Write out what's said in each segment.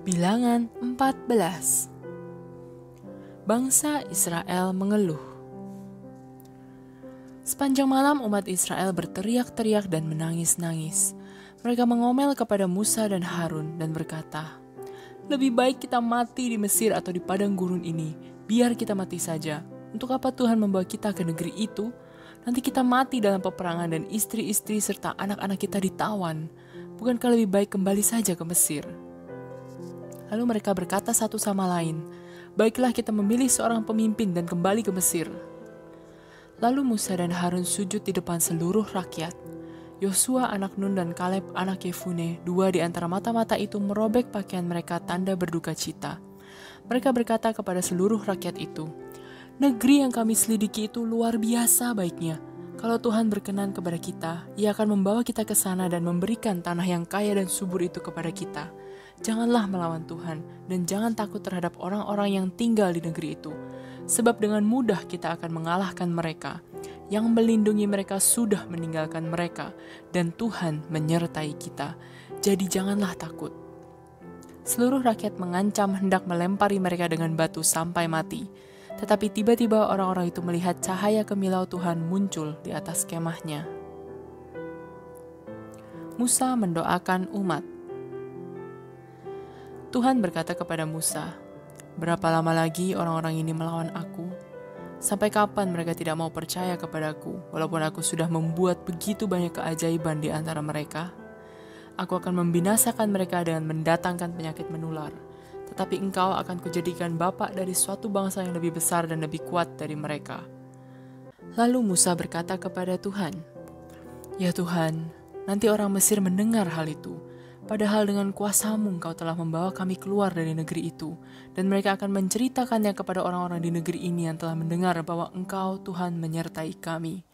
Bilangan 14. Bangsa Israel mengeluh. Sepanjang malam umat Israel berteriak-teriak dan menangis-nangis. Mereka mengomel kepada Musa dan Harun dan berkata, "Lebih baik kita mati di Mesir atau di padang gurun ini. Biar kita mati saja. Untuk apa Tuhan membawa kita ke negeri itu? Nanti kita mati dalam peperangan dan istri-istri serta anak-anak kita ditawan. Bukankah lebih baik kembali saja ke Mesir?" Lalu mereka berkata satu sama lain, "Baiklah kita memilih seorang pemimpin dan kembali ke Mesir." Lalu Musa dan Harun sujud di depan seluruh rakyat. Yosua anak Nun dan Kaleb anak Yefune, dua di antara mata-mata itu merobek pakaian mereka tanda berduka cita. Mereka berkata kepada seluruh rakyat itu, "Negeri yang kami selidiki itu luar biasa baiknya. Kalau Tuhan berkenan kepada kita, Ia akan membawa kita ke sana dan memberikan tanah yang kaya dan subur itu kepada kita. Janganlah melawan Tuhan, dan jangan takut terhadap orang-orang yang tinggal di negeri itu. Sebab dengan mudah kita akan mengalahkan mereka. Yang melindungi mereka sudah meninggalkan mereka, dan Tuhan menyertai kita. Jadi janganlah takut." Seluruh rakyat mengancam hendak melempari mereka dengan batu sampai mati. Tetapi tiba-tiba orang-orang itu melihat cahaya kemilau Tuhan muncul di atas kemahnya. Musa mendoakan umat. Tuhan berkata kepada Musa, "Berapa lama lagi orang-orang ini melawan aku? Sampai kapan mereka tidak mau percaya kepadaku, walaupun aku sudah membuat begitu banyak keajaiban di antara mereka? Aku akan membinasakan mereka dengan mendatangkan penyakit menular. Tetapi engkau akan kujadikan bapak dari suatu bangsa yang lebih besar dan lebih kuat dari mereka." Lalu Musa berkata kepada Tuhan, "Ya Tuhan, nanti orang Mesir mendengar hal itu. Padahal dengan kuasa-Mu Engkau telah membawa kami keluar dari negeri itu, dan mereka akan menceritakannya kepada orang-orang di negeri ini yang telah mendengar bahwa Engkau, Tuhan, menyertai kami.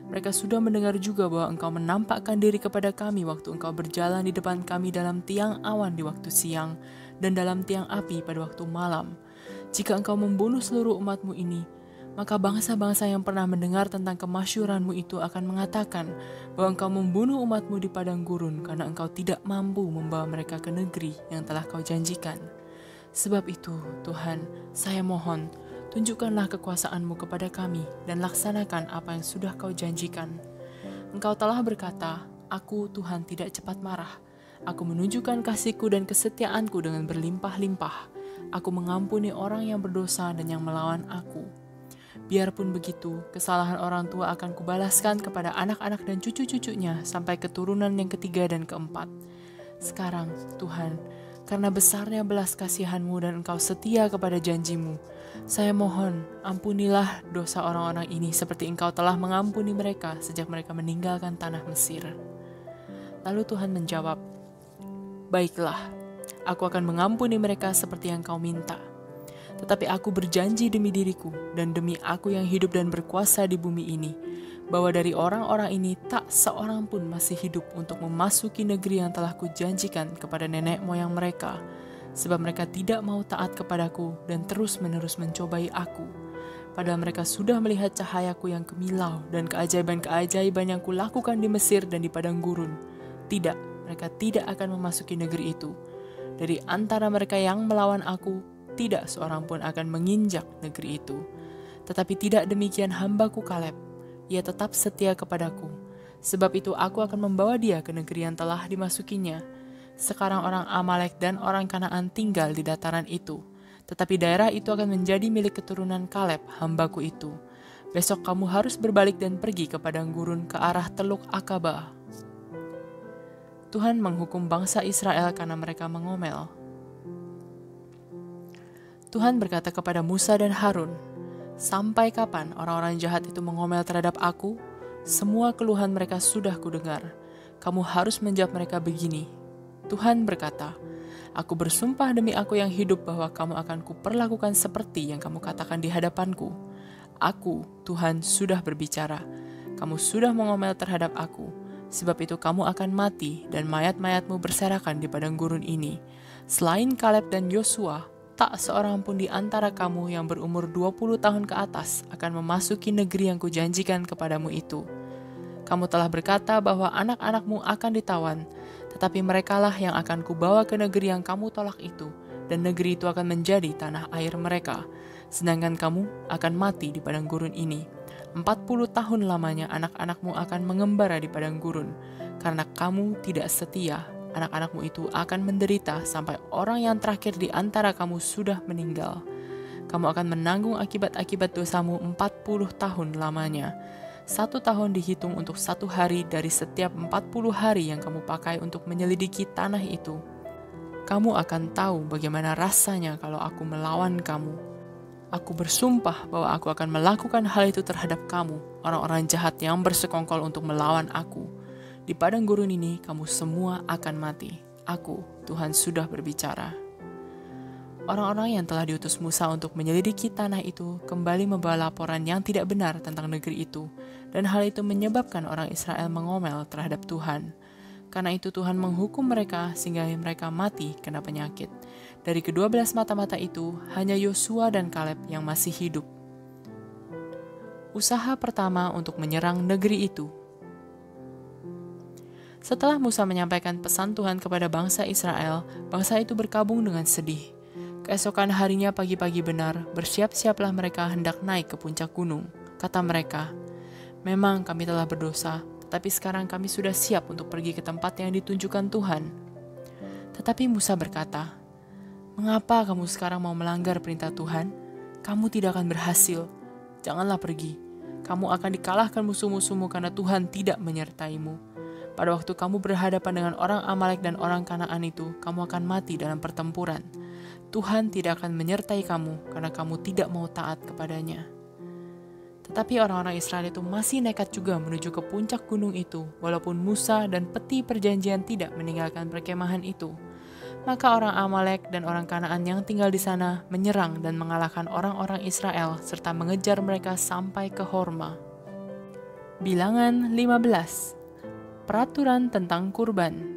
Mereka sudah mendengar juga bahwa Engkau menampakkan diri kepada kami waktu Engkau berjalan di depan kami dalam tiang awan di waktu siang, dan dalam tiang api pada waktu malam. Jika Engkau membunuh seluruh umat-Mu ini, maka bangsa-bangsa yang pernah mendengar tentang kemasyhuran-Mu itu akan mengatakan bahwa Engkau membunuh umat-Mu di padang gurun karena Engkau tidak mampu membawa mereka ke negeri yang telah Kau janjikan. Sebab itu, Tuhan, saya mohon, tunjukkanlah kekuasaan-Mu kepada kami dan laksanakan apa yang sudah Kau janjikan. Engkau telah berkata, 'Aku, Tuhan, tidak cepat marah. Aku menunjukkan kasih-Ku dan kesetiaan-Ku dengan berlimpah-limpah. Aku mengampuni orang yang berdosa dan yang melawan Aku. Biarpun begitu, kesalahan orang tua akan kubalaskan kepada anak-anak dan cucu-cucunya sampai keturunan yang ketiga dan keempat. Sekarang, Tuhan, karena besarnya belas kasihan-Mu dan Engkau setia kepada janji-Mu, saya mohon, ampunilah dosa orang-orang ini seperti Engkau telah mengampuni mereka sejak mereka meninggalkan tanah Mesir." Lalu Tuhan menjawab, "Baiklah, aku akan mengampuni mereka seperti yang kau minta. Tetapi aku berjanji demi diriku dan demi Aku yang hidup dan berkuasa di bumi ini, bahwa dari orang-orang ini tak seorang pun masih hidup untuk memasuki negeri yang telah kujanjikan kepada nenek moyang mereka, sebab mereka tidak mau taat kepadaku dan terus-menerus mencobai Aku. Padahal mereka sudah melihat cahayaku yang kemilau dan keajaiban-keajaiban yang kulakukan di Mesir dan di padang gurun. Tidak, mereka tidak akan memasuki negeri itu. Dari antara mereka yang melawan Aku, tidak seorang pun akan menginjak negeri itu. Tetapi tidak demikian hamba-Ku Kaleb. Ia tetap setia kepadaku. Sebab itu aku akan membawa dia ke negeri yang telah dimasukinya. Sekarang orang Amalek dan orang Kanaan tinggal di dataran itu. Tetapi daerah itu akan menjadi milik keturunan Kaleb, hamba-Ku itu. Besok kamu harus berbalik dan pergi ke padang gurun ke arah Teluk Akaba." Tuhan menghukum bangsa Israel karena mereka mengomel. Tuhan berkata kepada Musa dan Harun, "Sampai kapan orang-orang jahat itu mengomel terhadap Aku? Semua keluhan mereka sudah kudengar. Kamu harus menjawab mereka begini." Tuhan berkata, "Aku bersumpah demi Aku yang hidup bahwa kamu akan kuperlakukan seperti yang kamu katakan di hadapanku. Aku, Tuhan, sudah berbicara. Kamu sudah mengomel terhadap Aku. Sebab itu kamu akan mati dan mayat-mayatmu berserakan di padang gurun ini. Selain Kaleb dan Yosua, tak seorang pun di antara kamu yang berumur 20 tahun ke atas akan memasuki negeri yang kujanjikan kepadamu itu. Kamu telah berkata bahwa anak-anakmu akan ditawan, Tetapi merekalah yang akan kubawa ke negeri yang kamu tolak itu, dan negeri itu akan menjadi tanah air mereka. Sedangkan kamu akan mati di padang gurun ini. 40 tahun lamanya anak-anakmu akan mengembara di padang gurun. Karena kamu tidak setia, anak-anakmu itu akan menderita sampai orang yang terakhir di antara kamu sudah meninggal. Kamu akan menanggung akibat-akibat dosamu 40 tahun lamanya. 1 tahun dihitung untuk 1 hari dari setiap 40 hari yang kamu pakai untuk menyelidiki tanah itu. Kamu akan tahu bagaimana rasanya kalau aku melawan kamu. Aku bersumpah bahwa aku akan melakukan hal itu terhadap kamu, orang-orang jahat yang bersekongkol untuk melawan aku. Di padang gurun ini kamu semua akan mati. Aku, Tuhan sudah berbicara. Orang-orang yang telah diutus Musa untuk menyelidiki tanah itu kembali membawa laporan yang tidak benar tentang negeri itu, dan hal itu menyebabkan orang Israel mengomel terhadap Tuhan. Karena itu Tuhan menghukum mereka sehingga mereka mati kena penyakit. Dari ke-12 mata-mata itu, hanya Yosua dan Kaleb yang masih hidup. Usaha pertama untuk menyerang negeri itu. Setelah Musa menyampaikan pesan Tuhan kepada bangsa Israel, bangsa itu berkabung dengan sedih. Keesokan harinya pagi-pagi benar, bersiap-siaplah mereka hendak naik ke puncak gunung. Kata mereka, "Memang kami telah berdosa, tetapi sekarang kami sudah siap untuk pergi ke tempat yang ditunjukkan Tuhan." Tetapi Musa berkata, "Mengapa kamu sekarang mau melanggar perintah Tuhan? Kamu tidak akan berhasil. Janganlah pergi. Kamu akan dikalahkan musuh-musuhmu karena Tuhan tidak menyertaimu. Pada waktu kamu berhadapan dengan orang Amalek dan orang Kanaan itu, kamu akan mati dalam pertempuran. Tuhan tidak akan menyertai kamu karena kamu tidak mau taat kepadanya." Tetapi orang-orang Israel itu masih nekat juga menuju ke puncak gunung itu, walaupun Musa dan peti perjanjian tidak meninggalkan perkemahan itu. Maka orang Amalek dan orang Kanaan yang tinggal di sana menyerang dan mengalahkan orang-orang Israel serta mengejar mereka sampai ke Horma. Bilangan 15. Peraturan tentang kurban.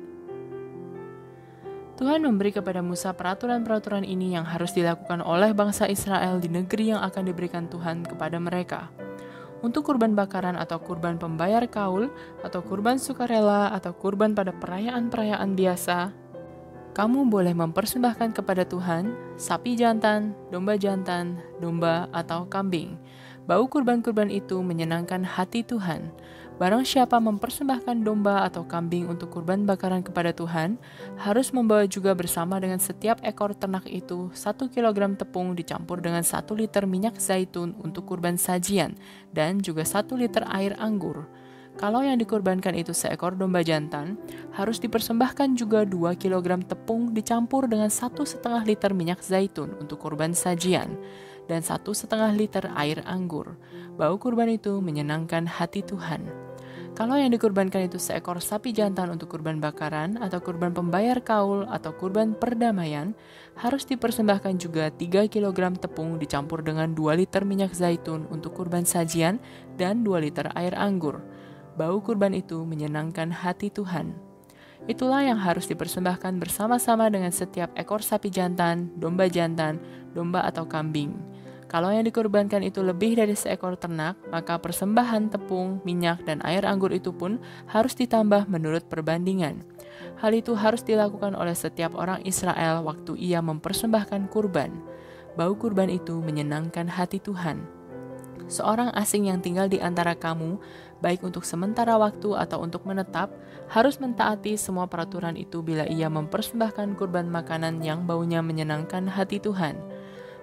Tuhan memberi kepada Musa peraturan-peraturan ini yang harus dilakukan oleh bangsa Israel di negeri yang akan diberikan Tuhan kepada mereka. Untuk kurban bakaran atau kurban pembayar kaul, atau kurban sukarela, atau kurban pada perayaan-perayaan biasa, kamu boleh mempersembahkan kepada Tuhan sapi jantan, domba atau kambing. Bau kurban-kurban itu menyenangkan hati Tuhan. Barang siapa mempersembahkan domba atau kambing untuk kurban bakaran kepada Tuhan, harus membawa juga bersama dengan setiap ekor ternak itu 1 kilogram tepung dicampur dengan 1 liter minyak zaitun untuk kurban sajian, dan juga 1 liter air anggur. Kalau yang dikurbankan itu seekor domba jantan, harus dipersembahkan juga 2 kilogram tepung dicampur dengan 1,5 liter minyak zaitun untuk kurban sajian, dan 1,5 liter air anggur. Bau kurban itu menyenangkan hati Tuhan. Kalau yang dikurbankan itu seekor sapi jantan untuk kurban bakaran atau kurban pembayar kaul atau kurban perdamaian, harus dipersembahkan juga 3 kg tepung dicampur dengan 2 liter minyak zaitun untuk kurban sajian dan 2 liter air anggur. Bau kurban itu menyenangkan hati Tuhan. Itulah yang harus dipersembahkan bersama-sama dengan setiap ekor sapi jantan, domba atau kambing. Kalau yang dikorbankan itu lebih dari seekor ternak, maka persembahan tepung, minyak, dan air anggur itu pun harus ditambah menurut perbandingan. Hal itu harus dilakukan oleh setiap orang Israel waktu ia mempersembahkan kurban. Bau kurban itu menyenangkan hati Tuhan. Seorang asing yang tinggal di antara kamu, baik untuk sementara waktu atau untuk menetap, harus mentaati semua peraturan itu bila ia mempersembahkan kurban makanan yang baunya menyenangkan hati Tuhan.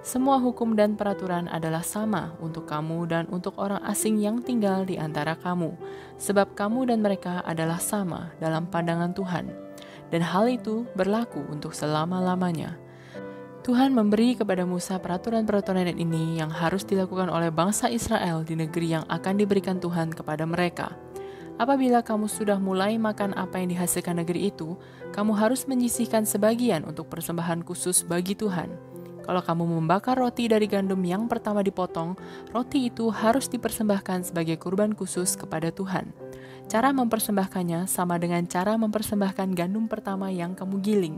Semua hukum dan peraturan adalah sama untuk kamu dan untuk orang asing yang tinggal di antara kamu, sebab kamu dan mereka adalah sama dalam pandangan Tuhan. Dan hal itu berlaku untuk selama-lamanya. Tuhan memberi kepada Musa peraturan-peraturan ini yang harus dilakukan oleh bangsa Israel di negeri yang akan diberikan Tuhan kepada mereka. Apabila kamu sudah mulai makan apa yang dihasilkan negeri itu, kamu harus menyisihkan sebagian untuk persembahan khusus bagi Tuhan. Kalau kamu membakar roti dari gandum yang pertama dipotong, roti itu harus dipersembahkan sebagai kurban khusus kepada Tuhan. Cara mempersembahkannya sama dengan cara mempersembahkan gandum pertama yang kamu giling.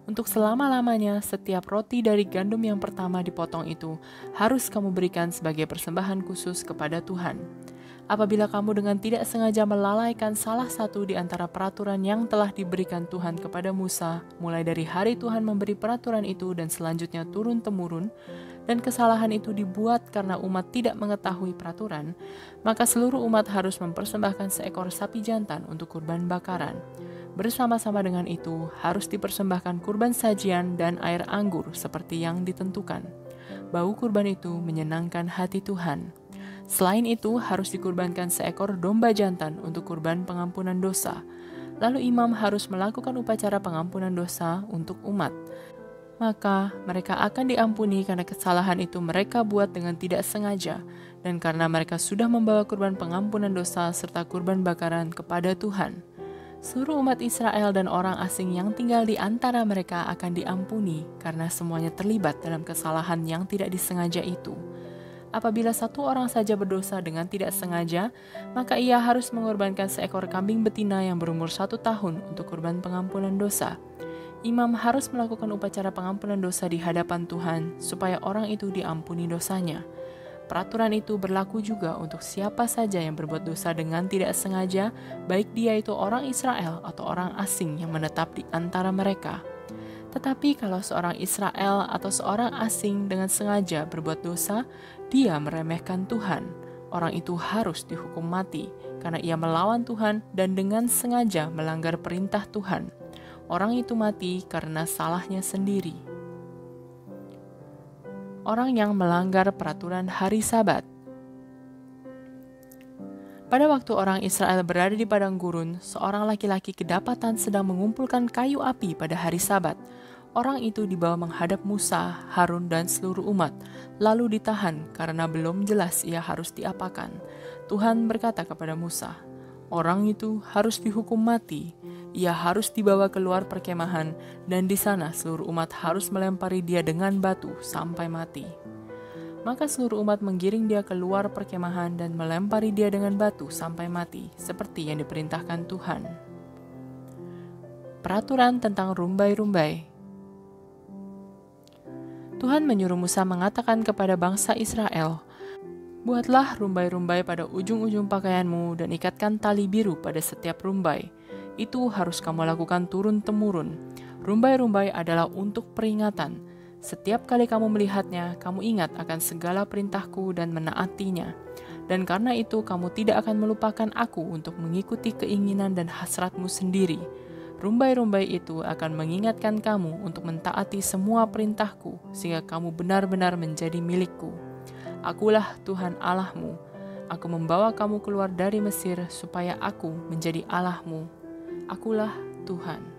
Untuk selama-lamanya, setiap roti dari gandum yang pertama dipotong itu harus kamu berikan sebagai persembahan khusus kepada Tuhan. Apabila kamu dengan tidak sengaja melalaikan salah satu di antara peraturan yang telah diberikan Tuhan kepada Musa, mulai dari hari Tuhan memberi peraturan itu dan selanjutnya turun-temurun, dan kesalahan itu dibuat karena umat tidak mengetahui peraturan, maka seluruh umat harus mempersembahkan seekor sapi jantan untuk kurban bakaran. Bersama-sama dengan itu, harus dipersembahkan kurban sajian dan air anggur seperti yang ditentukan. Bau kurban itu menyenangkan hati Tuhan. Selain itu, harus dikurbankan seekor domba jantan untuk kurban pengampunan dosa. Lalu imam harus melakukan upacara pengampunan dosa untuk umat. Maka mereka akan diampuni karena kesalahan itu mereka buat dengan tidak sengaja, dan karena mereka sudah membawa kurban pengampunan dosa serta kurban bakaran kepada Tuhan. Seluruh umat Israel dan orang asing yang tinggal di antara mereka akan diampuni karena semuanya terlibat dalam kesalahan yang tidak disengaja itu. Apabila satu orang saja berdosa dengan tidak sengaja, maka ia harus mengorbankan seekor kambing betina yang berumur 1 tahun untuk kurban pengampunan dosa. Imam harus melakukan upacara pengampunan dosa di hadapan Tuhan supaya orang itu diampuni dosanya. Peraturan itu berlaku juga untuk siapa saja yang berbuat dosa dengan tidak sengaja, baik dia itu orang Israel atau orang asing yang menetap di antara mereka. Tetapi kalau seorang Israel atau seorang asing dengan sengaja berbuat dosa, dia meremehkan Tuhan. Orang itu harus dihukum mati karena ia melawan Tuhan dan dengan sengaja melanggar perintah Tuhan. Orang itu mati karena salahnya sendiri. Orang yang melanggar peraturan hari Sabat. Pada waktu orang Israel berada di padang gurun, seorang laki-laki kedapatan sedang mengumpulkan kayu api pada hari Sabat. Orang itu dibawa menghadap Musa, Harun, dan seluruh umat, lalu ditahan karena belum jelas ia harus diapakan. Tuhan berkata kepada Musa, "Orang itu harus dihukum mati. Ia harus dibawa keluar perkemahan, dan di sana seluruh umat harus melempari dia dengan batu sampai mati." Maka seluruh umat menggiring dia keluar perkemahan dan melempari dia dengan batu sampai mati, seperti yang diperintahkan Tuhan. Peraturan tentang rumbai-rumbai. Tuhan menyuruh Musa mengatakan kepada bangsa Israel, "Buatlah rumbai-rumbai pada ujung-ujung pakaianmu dan ikatkan tali biru pada setiap rumbai. Itu harus kamu lakukan turun-temurun. Rumbai-rumbai adalah untuk peringatan. Setiap kali kamu melihatnya, kamu ingat akan segala perintahku dan menaatinya. Dan karena itu kamu tidak akan melupakan aku untuk mengikuti keinginan dan hasratmu sendiri. Rumbai-rumbai itu akan mengingatkan kamu untuk mentaati semua perintahku, sehingga kamu benar-benar menjadi milikku. Akulah Tuhan Allahmu. Aku membawa kamu keluar dari Mesir supaya aku menjadi Allahmu. Akulah Tuhan."